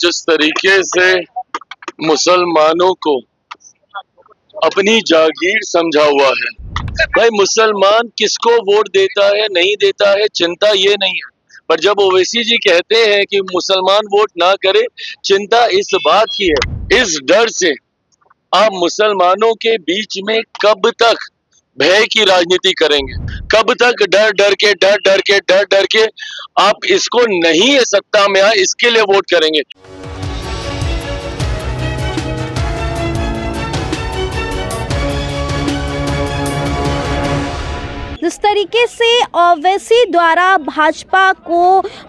जिस तरीके से मुसलमानों को अपनी जागीर समझा हुआ है, भाई मुसलमान किसको वोट देता है नहीं देता है चिंता ये नहीं है, पर जब ओवैसी जी कहते हैं कि मुसलमान वोट ना करे, चिंता इस बात की है, इस डर से आप मुसलमानों के बीच में कब तक भय की राजनीति करेंगे, कब तक डर डर के आप इसको नहीं है सत्ता में आए इसके लिए वोट करेंगे। जिस तरीके से ओवैसी द्वारा भाजपा को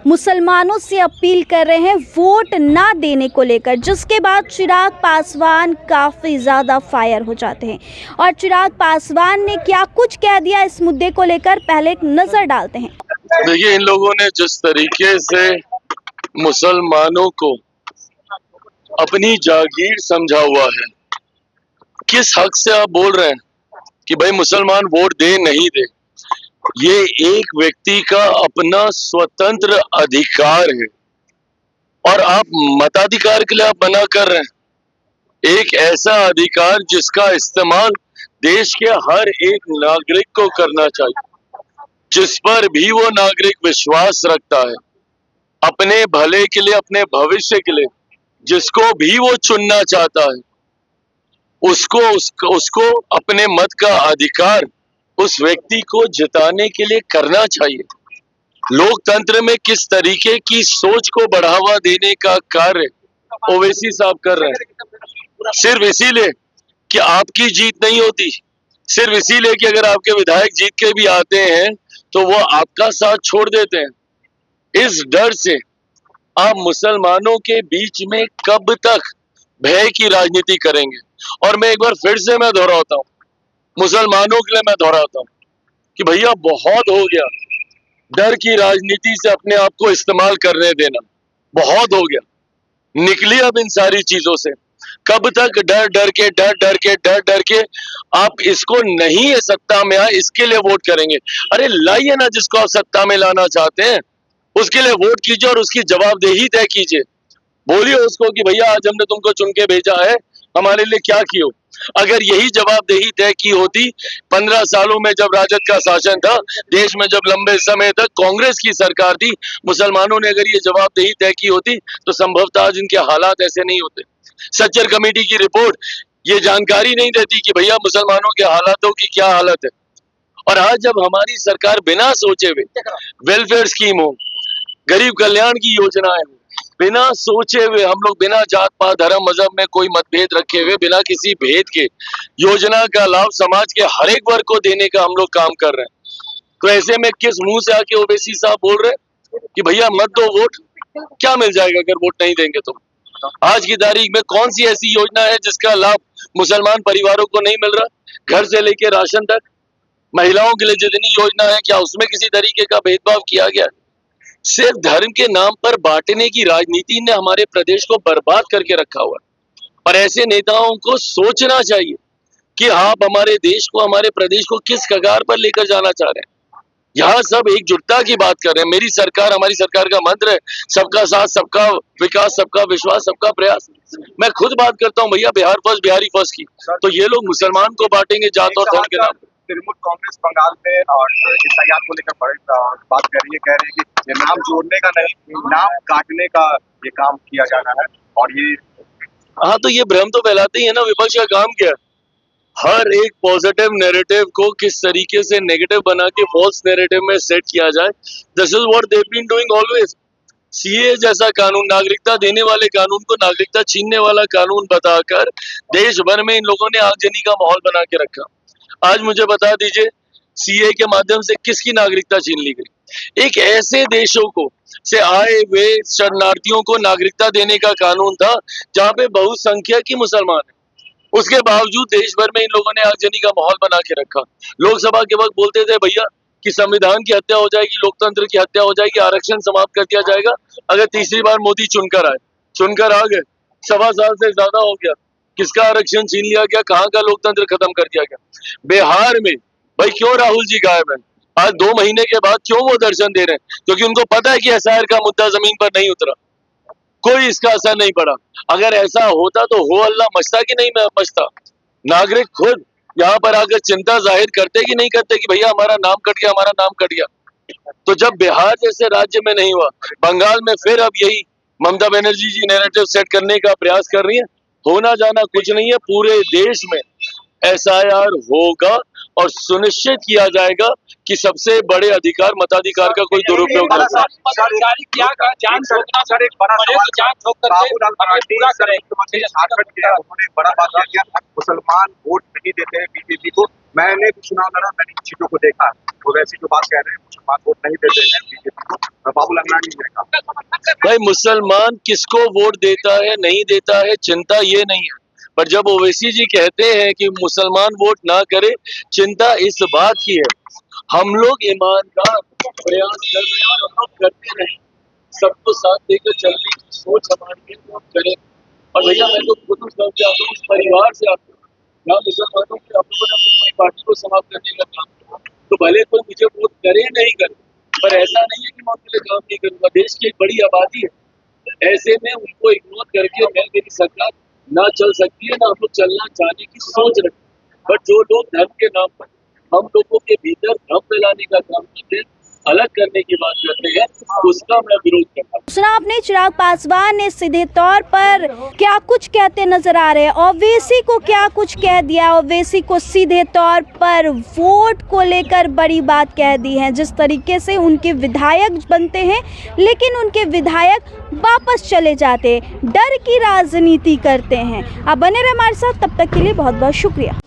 मुसलमानों से अपील कर रहे हैं वोट ना देने को लेकर, जिसके बाद चिराग पासवान काफ़ी ज़्यादा फायर हो जाते हैं। और चिराग पासवान ने क्या कुछ कह दिया इस मुद्दे को लेकर, पहले एक नज़र डालते हैं। देखिए, इन लोगों ने जिस तरीके से मुसलमानों को अपनी जागीर समझा हुआ है, किस हक से आप बोल रहे हैं कि भाई मुसलमान वोट दे नहीं दे? ये एक व्यक्ति का अपना स्वतंत्र अधिकार है और आप मताधिकार के लिए आप मना कर रहे हैं। एक ऐसा अधिकार जिसका इस्तेमाल देश के हर एक नागरिक को करना चाहिए, जिस पर भी वो नागरिक विश्वास रखता है, अपने भले के लिए, अपने भविष्य के लिए, जिसको भी वो चुनना चाहता है, उसको अपने मत का अधिकार उस व्यक्ति को जिताने के लिए करना चाहिए। लोकतंत्र में किस तरीके की सोच को बढ़ावा देने का कार्य ओवैसी साहब कर रहे हैं, सिर्फ इसीलिए कि आपकी जीत नहीं होती, सिर्फ इसीलिए कि अगर आपके विधायक जीत के भी आते हैं तो वो आपका साथ छोड़ देते हैं। इस डर से आप मुसलमानों के बीच में कब तक भय की राजनीति करेंगे? और मैं एक बार फिर से मैं दोहराता हूँ, मुसलमानों के लिए मैं दोहराता हूँ कि भैया बहुत हो गया डर की राजनीति से अपने आप को इस्तेमाल करने देना, बहुत हो गया। निकलिए अब इन सारी चीजों से। कब तक डर डर के आप इसको नहीं है सत्ता में आए इसके लिए वोट करेंगे? अरे लाइए ना, जिसको आप सत्ता में लाना चाहते हैं उसके लिए वोट कीजिए और उसकी जवाबदेही तय कीजिए। बोलिए उसको कि भैया आज हमने तुमको चुन के भेजा है, हमारे लिए क्या किए हो। अगर यही जवाबदेही तय की होती 15 सालों में जब राजद का शासन था, देश में जब लंबे समय तक कांग्रेस की सरकार थी, मुसलमानों ने अगर ये जवाबदेही तय की होती तो संभवतः आज इनके हालात ऐसे नहीं होते। सच्चर कमेटी की रिपोर्ट ये जानकारी नहीं देती कि भैया मुसलमानों के हालातों की क्या हालत है। और आज जब हमारी सरकार बिना सोचे हुए वेलफेयर स्कीम हो, गरीब कल्याण की योजनाएं हो, बिना सोचे हुए हम लोग बिना जात पात धर्म मजहब में कोई मतभेद रखे हुए, बिना किसी भेद के योजना का लाभ समाज के हर एक वर्ग को देने का हम लोग काम कर रहे हैं। तो ऐसे में किस मुंह से आके ओवैसी साहब बोल रहे हैं कि भैया मत दो वोट? क्या मिल जाएगा अगर वोट नहीं देंगे तो? आज की तारीख में कौन सी ऐसी योजना है जिसका लाभ मुसलमान परिवारों को नहीं मिल रहा? घर से लेके राशन तक, महिलाओं के लिए जितनी योजना है, क्या उसमें किसी तरीके का भेदभाव किया गया? सिर्फ धर्म के नाम पर बांटने की राजनीति ने हमारे प्रदेश को बर्बाद करके रखा हुआ है। और ऐसे नेताओं को सोचना चाहिए कि आप हमारे देश को, हमारे प्रदेश को किस कगार पर लेकर जाना चाह रहे हैं। यहाँ सब एकजुटता की बात कर रहे हैं। मेरी सरकार, हमारी सरकार का मंत्र है सबका साथ, सबका विकास, सबका विश्वास, सबका प्रयास। मैं खुद बात करता हूँ भैया बिहार फर्स्ट, बिहारी फर्स्ट की, तो ये लोग मुसलमान को बांटेंगे जात और धर्म के नाम। तृणमूल कांग्रेस बंगाल में और एसआईआर को लेकर बड़ी बात कर रही है, कह रही है कि ये नाम जोड़ने का नहीं, नाम काटने का ये काम किया जा रहा है। और ये हाँ, तो ये भ्रम तो फैलाते ही है ना। विपक्ष का काम क्या है? हर एक पॉजिटिव नैरेटिव को किस तरीके से नेगेटिव बना के फॉल्स नैरेटिव में सेट किया जाए। This is what they have been doing always. CA जैसा कानून, नागरिकता देने वाले कानून को नागरिकता छीनने वाला कानून बताकर देश भर में इन लोगों ने आगजनी का माहौल बना के रखा। आज मुझे बता दीजिए, सीए के माध्यम से किसकी नागरिकता छीन ली गई? एक ऐसे देशों को से आए हुए शरणार्थियों को नागरिकता देने का कानून था जहां पे बहुसंख्यक ही मुसलमान है। उसके बावजूद देश भर में इन लोगों ने आगजनी का माहौल बना के रखा। लोकसभा के वक्त बोलते थे भैया कि संविधान की हत्या हो जाएगी, लोकतंत्र की हत्या हो जाएगी, आरक्षण समाप्त कर दिया जाएगा अगर तीसरी बार मोदी चुनकर आए। चुनकर आ गए, 1.25 साल से ज्यादा हो गया, किसका आरक्षण छीन लिया गया? कहाँ का लोकतंत्र खत्म कर दिया गया? बिहार में भाई क्यों राहुल जी गायब है? आज 2 महीने के बाद क्यों वो दर्शन दे रहे हैं? क्योंकि उनको पता है कि एसआईआर का मुद्दा जमीन पर नहीं उतरा। कोई इसका असर नहीं पड़ा। अगर ऐसा होता तो हो अल्लाह मचता कि नहीं मचता। नागरिक खुद यहाँ पर आकर चिंता जाहिर करते कि नहीं करते कि भैया हमारा नाम कट गया, हमारा नाम कट गया। तो जब बिहार जैसे राज्य में नहीं हुआ, बंगाल में फिर अब यही ममता बनर्जी जी नैरेटिव सेट करने का प्रयास कर रही है। होना जाना कुछ नहीं है, पूरे देश में SIR होगा और सुनिश्चित किया जाएगा कि सबसे बड़े अधिकार मताधिकार का कोई दुरुपयोग न हो। सर एक बड़ा सवाल, झारखंड के उन्होंने बड़ा बात किया, मुसलमान वोट नहीं देते हैं बीजेपी को। मैंने भी चुनाव लड़ा, मैंने इन चीजों को देखा, वो वैसी जो बात कह रहे हैं मुसलमान वोट नहीं देते हैं बीजेपी को। बाबूलाल अंगनानी ने कहा भाई मुसलमान किसको वोट देता है नहीं देता है चिंता ये नहीं है, पर जब ओवैसी जी कहते हैं कि मुसलमान वोट ना करे, चिंता इस बात की है। हम लोग ईमानदार प्रयास कर रहे हैं और हम लोग करते रहे, सबको साथ देकर चलने की सोच हमारी है तो हम करें। और भैया मैं तो खुद उस परिवार से आता हूँ, ना मुसलमानों के हम लोगों ने अपनी पार्टी को समाप्त करने का काम किया, तो भले कोई मुझे वोट करे नहीं करे, पर ऐसा नहीं है कि मैं उनके लिए काम नहीं करूंगा। देश की एक बड़ी आबादी है, ऐसे में उनको इग्नोर करके मैं मेरी सरकार ना चल सकती है, ना हम लोग चलना चाहने की सोच रखते हैं। बट जो लोग धर्म के नाम पर हम लोगों के भीतर भ्रम फैलाने का काम करते हैं, अलग करने की बात करते हैं, उसका मैं विरोध करता हूँ। सुना आपने चिराग पासवान ने सीधे तौर पर क्या कुछ कहते नजर आ रहे हैं। ओवैसी को क्या कुछ कह दिया, ओवैसी को सीधे तौर पर वोट को लेकर बड़ी बात कह दी है। जिस तरीके से उनके विधायक बनते हैं लेकिन उनके विधायक वापस चले जाते, डर की राजनीति करते हैं। आप बने रहे हमारे साथ, तब तक के लिए बहुत बहुत शुक्रिया।